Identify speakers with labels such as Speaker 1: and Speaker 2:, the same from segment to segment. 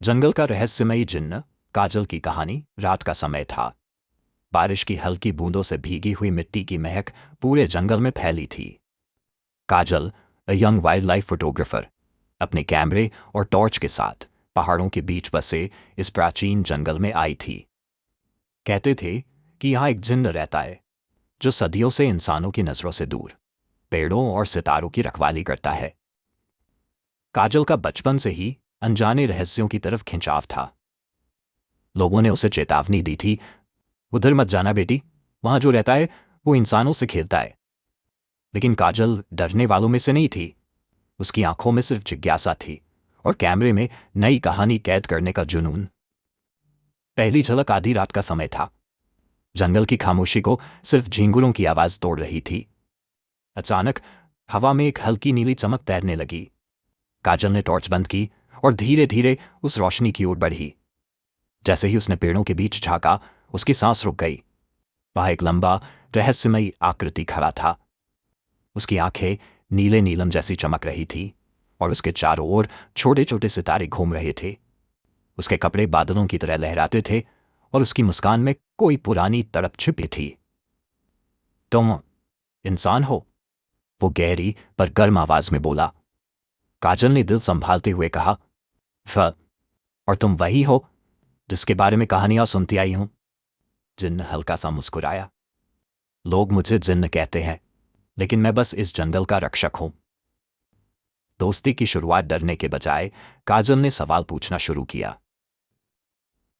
Speaker 1: जंगल का रहस्यमयी जिन्न काजल की कहानी। रात का समय था। बारिश की हल्की बूंदों से भीगी हुई मिट्टी की महक पूरे जंगल में फैली थी। Kajal, a young wildlife photographer, अपने कैमरे और टॉर्च के साथ पहाड़ों के बीच बसे इस प्राचीन जंगल में आई थी। कहते थे कि यहाँ एक जिन्न रहता है जो सदियों से इंसानों की नजरों से दूर पेड़ों और सितारों की रखवाली करता है। काजल का बचपन से ही अनजाने रहस्यों की तरफ खिंचाव था। लोगों ने उसे चेतावनी दी थी, उधर मत जाना बेटी, वहां जो रहता है वो इंसानों से खेलता है। लेकिन काजल डरने वालों में से नहीं थी। उसकी आंखों में सिर्फ जिज्ञासा थी और कैमरे में नई कहानी कैद करने का जुनून। पहली झलक आधी रात का समय था। जंगल की खामोशी को सिर्फ झींगुरों की आवाज तोड़ रही थी। अचानक हवा में एक हल्की नीली चमक तैरने लगी। काजल ने टॉर्च बंद की और धीरे धीरे उस रोशनी की ओर बढ़ी। जैसे ही उसने पेड़ों के बीच झांका, उसकी सांस रुक गई। वहां एक लंबा रहस्यमयी आकृति खड़ा था। उसकी आंखें नीले नीलम जैसी चमक रही थी और उसके चारों ओर छोटे छोटे सितारे घूम रहे थे। उसके कपड़े बादलों की तरह लहराते थे और उसकी मुस्कान में कोई पुरानी तड़प छिपी थी। तुम इंसान हो? वो गहरी पर गर्म आवाज में बोला। काजल ने दिल संभालते हुए कहा, फ और तुम वही हो जिसके बारे में कहानियां सुनती आई हूं। जिन्न हल्का सा मुस्कुराया। लोग मुझे जिन्न कहते हैं, लेकिन मैं बस इस जंगल का रक्षक हूं। दोस्ती की शुरुआत डरने के बजाय काजल ने सवाल पूछना शुरू किया।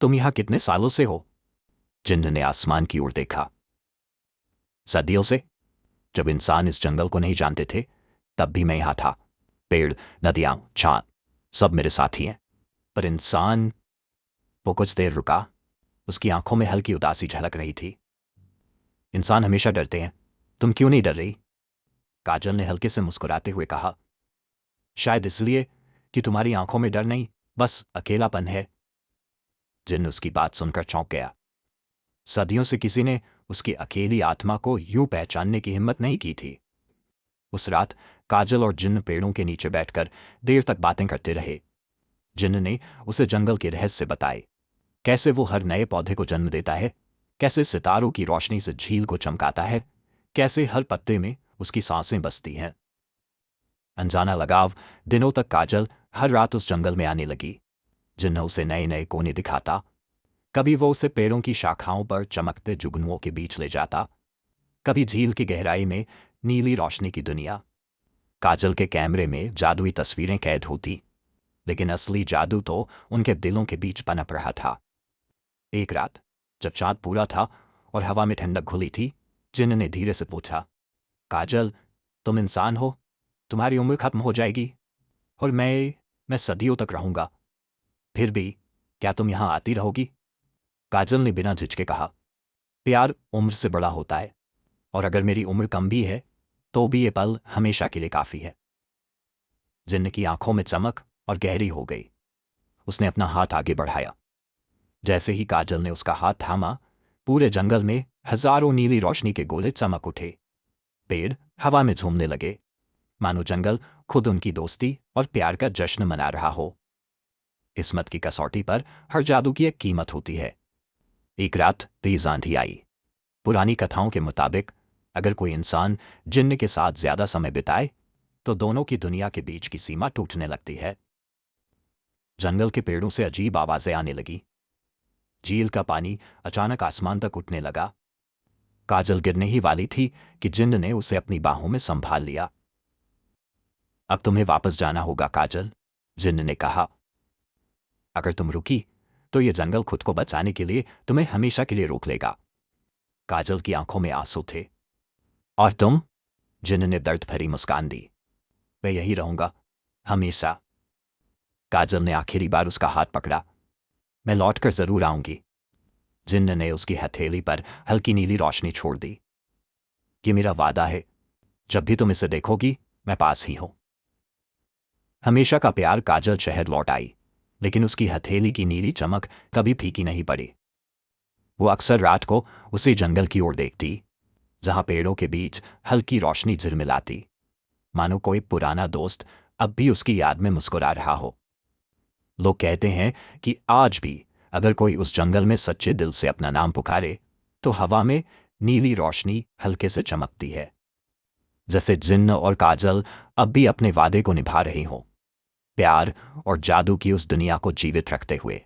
Speaker 1: तुम यहां कितने सालों से हो? जिन्न ने आसमान की ओर देखा। सदियों से। जब इंसान इस जंगल को नहीं जानते थे, तब भी मैं यहां था। पेड़, नदियां, चांद, सब मेरे साथी हैं। पर इंसान। वो कुछ देर रुका। उसकी आंखों में हल्की उदासी झलक रही थी। इंसान हमेशा डरते हैं, तुम क्यों नहीं डर रही? काजल ने हल्के से मुस्कुराते हुए कहा, शायद इसलिए कि तुम्हारी आंखों में डर नहीं, बस अकेलापन है। जिन्न उसकी बात सुनकर चौंक गया। सदियों से किसी ने उसकी अकेली आत्मा को यूं पहचानने की हिम्मत नहीं की थी। उस रात काजल और जिन्न पेड़ों के नीचे बैठकर देर तक बातें करते रहे। जिन्न ने उसे जंगल के रहस्य बताए। कैसे वो हर नए पौधे को जन्म देता है, कैसे सितारों की रोशनी से झील को चमकाता है, कैसे हर पत्ते में उसकी सांसें बसती हैं। अनजाना लगाव। दिनों तक काजल हर रात उस जंगल में आने लगी। जिन्न उसे नए नए कोने दिखाता। कभी वो उसे पेड़ों की शाखाओं पर चमकते जुगनुओं के बीच ले जाता, कभी झील की गहराई में नीली रोशनी की दुनिया। काजल के कैमरे में जादुई तस्वीरें कैद होती, लेकिन असली जादू तो उनके दिलों के बीच पनप रहा था। एक रात जब चांद पूरा था और हवा में ठंडक घुली थी, जिन्न ने धीरे से पूछा, काजल, तुम इंसान हो, तुम्हारी उम्र खत्म हो जाएगी और मैं सदियों तक रहूंगा, फिर भी क्या तुम यहां आती रहोगी? काजल ने बिना झिझके कहा, प्यार उम्र से बड़ा होता है, और अगर मेरी उम्र कम भी है तो भी ये पल हमेशा के लिए काफी है। जिन्न की आंखों में चमक और गहरी हो गई। उसने अपना हाथ आगे बढ़ाया। जैसे ही काजल ने उसका हाथ थामा, पूरे जंगल में हजारों नीली रोशनी के गोले चमक उठे। पेड़ हवा में झूमने लगे, मानो जंगल खुद उनकी दोस्ती और प्यार का जश्न मना रहा हो। किस्मत की कसौटी पर हर जादू की एक कीमत होती है। एक रात तेज आंधी आई। पुरानी कथाओं के मुताबिक अगर कोई इंसान जिन्न के साथ ज्यादा समय बिताए तो दोनों की दुनिया के बीच की सीमा टूटने लगती है। जंगल के पेड़ों से अजीब आवाजें आने लगी। झील का पानी अचानक आसमान तक उठने लगा। काजल गिरने ही वाली थी कि जिन्न ने उसे अपनी बाहों में संभाल लिया। अब तुम्हें वापस जाना होगा काजल, जिन्न ने कहा। अगर तुम रुकी तो ये जंगल खुद को बचाने के लिए तुम्हें हमेशा के लिए रोक लेगा। काजल की आंखों में आंसू थे। और तुम? जिन्न ने दर्द भरी मुस्कान दी। मैं यही रहूंगा, हमेशा। काजल ने आखिरी बार उसका हाथ पकड़ा। मैं लौटकर जरूर आऊंगी। जिन्न ने उसकी हथेली पर हल्की नीली रोशनी छोड़ दी। ये मेरा वादा है, जब भी तुम इसे देखोगी मैं पास ही हूं। हमेशा का प्यार। काजल शहर लौट आई, लेकिन उसकी हथेली की नीली चमक कभी फीकी नहीं पड़ी। वो अक्सर रात को उसी जंगल की ओर देखती, जहां पेड़ों के बीच हल्की रोशनी झिलमिलाती, मानो कोई पुराना दोस्त अब भी उसकी याद में मुस्कुरा रहा हो। लोग कहते हैं कि आज भी अगर कोई उस जंगल में सच्चे दिल से अपना नाम पुकारे तो हवा में नीली रोशनी हल्के से चमकती है, जैसे जिन्न और काजल अब भी अपने वादे को निभा रही हों, प्यार और जादू की उस दुनिया को जीवित रखते हुए।